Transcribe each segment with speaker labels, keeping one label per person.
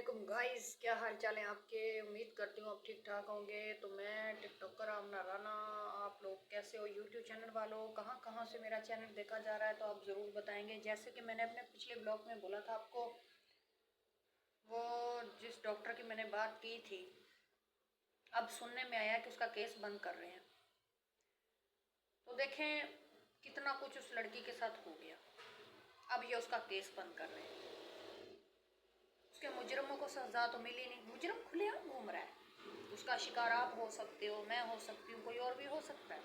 Speaker 1: वालेकुम गाइस, क्या हाल चाल है आपके। उम्मीद करती हूँ आप ठीक ठाक होंगे। तो मैं टिकटॉकर आमना राना, आप लोग कैसे हो। यूट्यूब चैनल वालों, कहाँ कहाँ से मेरा चैनल देखा जा रहा है तो आप ज़रूर बताएंगे। जैसे कि मैंने अपने पिछले ब्लॉग में बोला था आपको, वो जिस डॉक्टर की मैंने बात की थी, अब सुनने में आया कि उसका केस बंद कर रहे हैं। तो देखें कितना कुछ उस लड़की के साथ हो गया, अब ये उसका केस बंद कर रहे हैं। उसके मुजरमों को सजा तो मिली नहीं, मुजरम खुलेआम घूम रहा है। उसका शिकार आप हो सकते हो, मैं हो सकती हूँ, कोई और भी हो सकता है।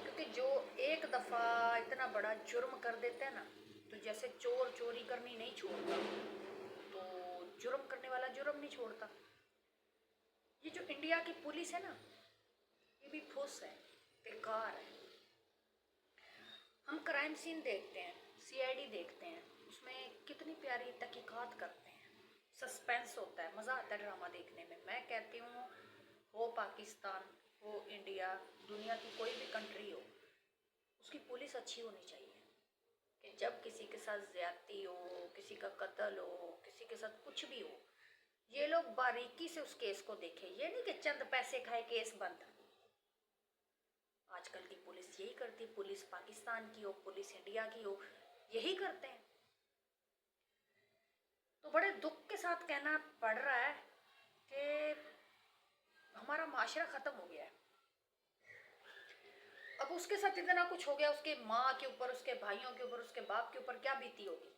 Speaker 1: क्योंकि जो एक दफ़ा इतना बड़ा जुर्म कर देता है ना, तो जैसे चोर चोरी करनी नहीं छोड़ता, तो जुर्म करने वाला जुर्म नहीं छोड़ता। ये जो इंडिया की पुलिस है ना, ये भी फुस है, बेकार है। हम क्राइम सीन देखते हैं, सीआईडी देखते हैं, उसमें कितनी प्यारी तहकीकात करते हैं, सस्पेंस होता है, मज़ा आता है ड्रामा देखने में। मैं कहती हूँ, हो पाकिस्तान हो इंडिया, दुनिया की कोई भी कंट्री हो, उसकी पुलिस अच्छी होनी चाहिए। कि जब किसी के साथ ज़्यादती हो, किसी का कत्ल हो, किसी के साथ कुछ भी हो, ये लोग बारीकी से उस केस को देखें। ये नहीं कि चंद पैसे खाए केस बंद। आजकल की पुलिस यही करती, पुलिस पाकिस्तान की हो, पुलिस इंडिया की हो, यही करते हैं। तो बड़े दुख के साथ कहना पड़ रहा है कि हमारा माशरा ख़त्म हो गया है। अब उसके साथ इतना कुछ हो गया, उसके माँ के ऊपर, उसके भाइयों के ऊपर, उसके बाप के ऊपर क्या बीती होगी।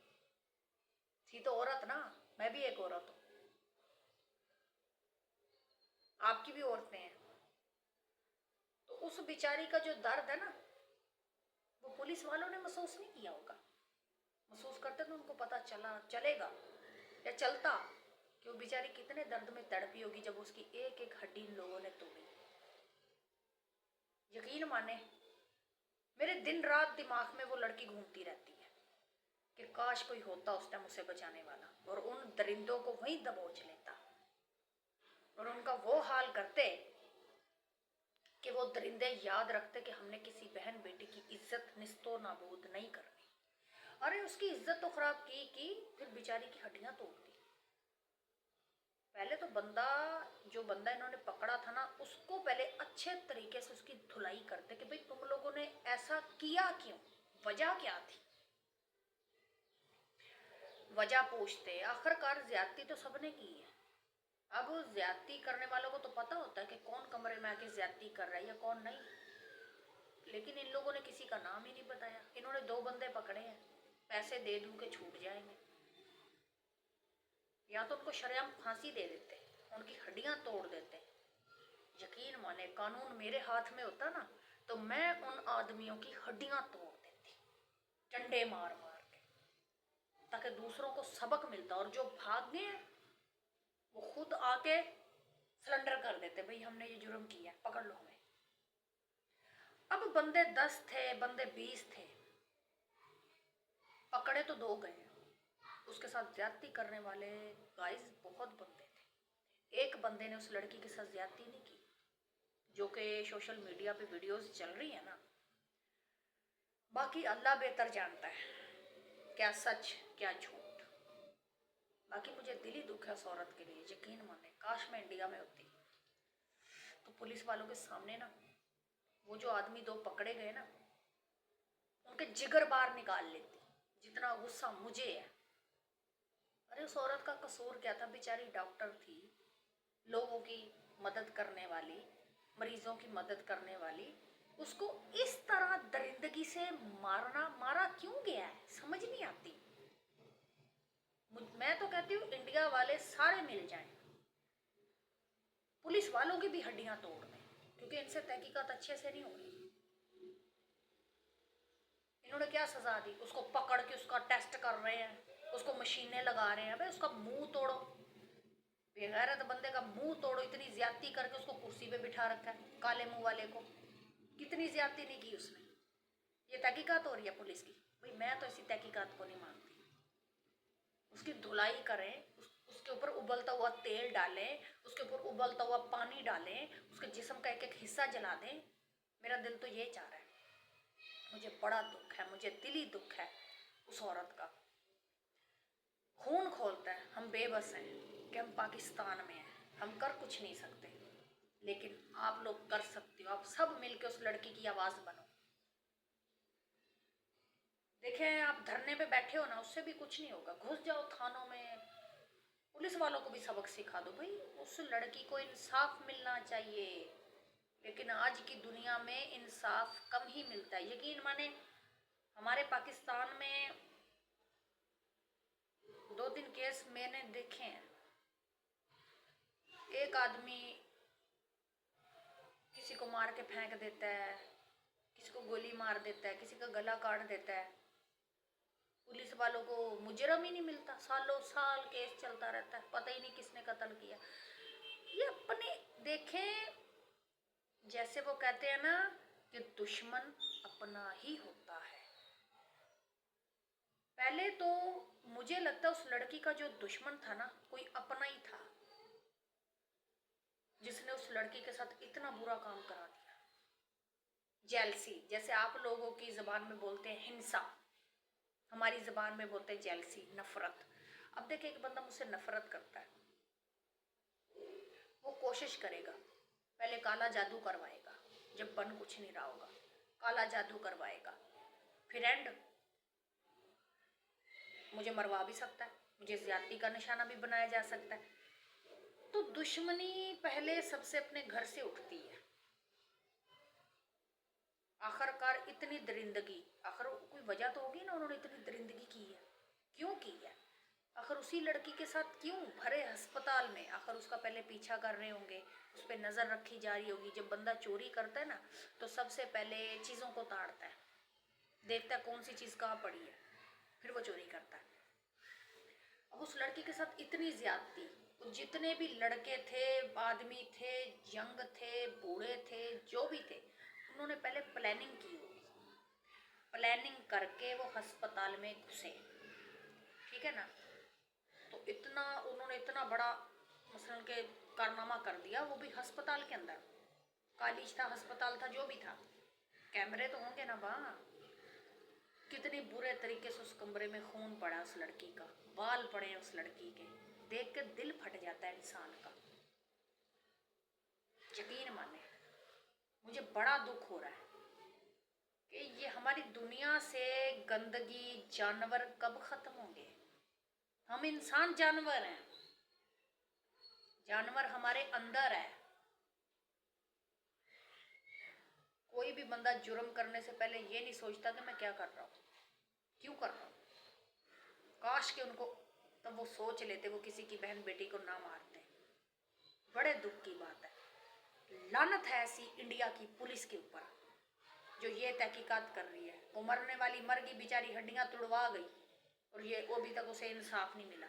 Speaker 1: थी तो औरत ना, मैं भी एक औरत हूँ, आपकी भी औरतें हैं। तो उस बेचारी का जो दर्द है ना, वो पुलिस वालों ने महसूस नहीं किया होगा। महसूस करते तो उनको पता चलेगा या चलता कि वो बेचारी कितने दर्द में तड़पी होगी जब उसकी एक एक हड्डी इन लोगों ने तोड़ी। यकीन माने, मेरे दिन रात दिमाग में वो लड़की घूमती रहती है कि काश कोई होता उस टाइम उसे बचाने वाला, और उन दरिंदों को वहीं दबोच लेता, और उनका वो हाल करते कि वो दरिंदे याद रखते कि हमने किसी बहन बेटी की इज्जत निस्तो नाबूद नहीं करनी। अरे उसकी इज्जत तो खराब की, फिर बेचारी की हड्डियां तोड़ दी। पहले तो जो बंदा इन्होंने पकड़ा था ना, उसको पहले अच्छे तरीके से उसकी धुलाई करते कि भाई तुम लोगों ने ऐसा किया क्यों, वजह क्या थी, वजह पूछते। आखिरकार ज्यादती तो सबने की है। अब ज्यादती करने वालों को तो पता होता है कि कौन कमरे में आके ज्यादती कर रहा है या कौन नहीं, लेकिन इन लोगों ने किसी का नाम ही नहीं बताया। इन्होंने 2 बंदे पकड़े हैं, पैसे दे दूं के छूट जाएंगे, या तो उनको शरेआम फांसी दे देते, उनकी हड्डियां तोड़ देते। यकीन माने, कानून मेरे हाथ में होता ना, तो मैं उन आदमियों की हड्डियां तोड़ देती, डंडे मार मार के, ताकि दूसरों को सबक मिलता। और जो भाग गए वो खुद आके सरेंडर कर देते, भाई हमने ये जुर्म किया, पकड़ लो हमें। अब बंदे 10 थे, बंदे 20 थे, पकड़े तो 2 गए। उसके साथ ज्यादती करने वाले गाइस बहुत बंदे थे। एक बंदे ने उस लड़की के साथ ज्यादती नहीं की, जो कि सोशल मीडिया पे वीडियोस चल रही है ना। बाकी अल्लाह बेहतर जानता है क्या सच क्या झूठ। बाकी मुझे दिली दुख है उस औरत के लिए। यकीन माने, काश मैं इंडिया में होती तो पुलिस वालों के सामने ना, वो जो आदमी 2 पकड़े गए ना, उनके जिगर बाहर निकाल लेती, जितना गुस्सा मुझे है। अरे उस औरत का कसूर क्या था, बेचारी डॉक्टर थी, लोगों की मदद करने वाली, मरीजों की मदद करने वाली, उसको इस तरह दरिंदगी से मारा क्यों गया है, समझ नहीं आती। मैं तो कहती हूँ इंडिया वाले सारे मिल जाएं, पुलिस वालों की भी हड्डियां तोड़ दें, क्योंकि इनसे तहकीकात अच्छे से नहीं हो रही। इन्होंने क्या सजा दी, उसको पकड़ के उसका टेस्ट कर रहे हैं, उसको मशीनें लगा रहे हैं। भाई उसका मुंह तोड़ो, बेगैरत बंदे का मुंह तोड़ो। इतनी ज्यादती करके उसको कुर्सी पे बिठा रखा है, काले मुंह वाले को। कितनी ज्यादती नहीं की उसने। ये तहकीकात हो रही है पुलिस की, भाई मैं तो ऐसी तहकीकात को नहीं मानती। उसकी धुलाई करें, उसके ऊपर उबलता हुआ तेल डालें, उसके ऊपर उबलता हुआ पानी डालें, उसके जिस्म का एक एक हिस्सा जला दें। मेरा दिल तो ये चाह रहा है। मुझे बड़ा दुख है, मुझे दिली दुख है उस औरत का। खून खोलता है, हम बेबस हैं। कि हम पाकिस्तान में हैं, हम कर कुछ नहीं सकते, लेकिन आप लोग कर सकते हो। आप सब मिलकर उस लड़की की आवाज़ बनो। देखें, आप धरने पे बैठे हो ना, उससे भी कुछ नहीं होगा। घुस जाओ थानों में, पुलिस वालों को भी सबक सिखा दो। भाई उस लड़की को इंसाफ मिलना चाहिए, लेकिन आज की दुनिया में इंसाफ कम ही मिलता है। यकीन माने, हमारे पाकिस्तान में 2-3 केस मैंने देखे हैं। एक आदमी किसी को मार के फेंक देता है, किसी को गोली मार देता है, किसी का गला काट देता है, पुलिस वालों को मुजरम ही नहीं मिलता। सालों साल केस चलता रहता है, पता ही नहीं किसने कत्ल किया। ये अपने देखें, जैसे वो कहते हैं ना कि दुश्मन अपना ही होता है। पहले तो मुझे लगता है उस लड़की का जो दुश्मन था ना, कोई अपना ही था, जिसने उस लड़की के साथ इतना बुरा काम करा दिया। जेलसी, जैसे आप लोगों की जबान में बोलते हैं हिंसा, हमारी जबान में बोलते हैं जेलसी, नफरत। अब देखिए, एक बंदा मुझसे नफरत करता है, वो कोशिश करेगा, पहले काला जादू करवाएगा, जब बन कुछ नहीं रहा होगा काला जादू करवाएगा, फिर एंड मुझे मरवा भी सकता है, मुझे ज्यादती का निशाना भी बनाया जा सकता है। तो दुश्मनी पहले सबसे अपने घर से उठती है। आखिरकार इतनी दरिंदगी, आखिर कोई वजह तो होगी ना, उन्होंने इतनी दरिंदगी की है, क्यों की है? आखिर उसी लड़की के साथ क्यों भरे अस्पताल में? आखिर उसका पहले पीछा कर रहे होंगे, उस पर नज़र रखी जा रही होगी। जब बंदा चोरी करता है ना, तो सबसे पहले चीज़ों को ताड़ता है, देखता है कौन सी चीज़ कहाँ पड़ी है, फिर वो चोरी करता है। अब उस लड़की के साथ इतनी ज्यादती, जितने भी लड़के थे, आदमी थे, यंग थे, बूढ़े थे, जो भी थे, उन्होंने पहले प्लानिंग की होगी। प्लानिंग करके वो अस्पताल में घुसे, ठीक है ना। तो इतना उन्होंने इतना बड़ा मसलन के कारनामा कर दिया, वो भी अस्पताल के अंदर। कॉलेज था, अस्पताल था, जो भी था, कैमरे तो होंगे ना वहाँ। कितनी बुरे तरीके से उस कमरे में खून पड़ा उस लड़की का, बाल पड़े उस लड़की के, देख के दिल फट जाता है इंसान का। यकीन माने, मुझे बड़ा दुख हो रहा है कि ये हमारी दुनिया से गंदगी, जानवर कब खत्म होंगे? हम इंसान जानवर हैं, जानवर हमारे अंदर है। कोई भी बंदा जुर्म करने से पहले ये नहीं सोचता कि मैं क्या कर रहा हूँ, क्यों कर रहा हूँ। काश के उनको तब वो सोच लेते, वो किसी की बहन बेटी को ना मारते। बड़े दुख की बात है। लानत है ऐसी इंडिया की पुलिस के ऊपर, जो ये तहकीकात कर रही है। वो मरने वाली मर गई बेचारी, हड्डियां तुड़वा गई, और ये अभी तक उसे इंसाफ नहीं मिला।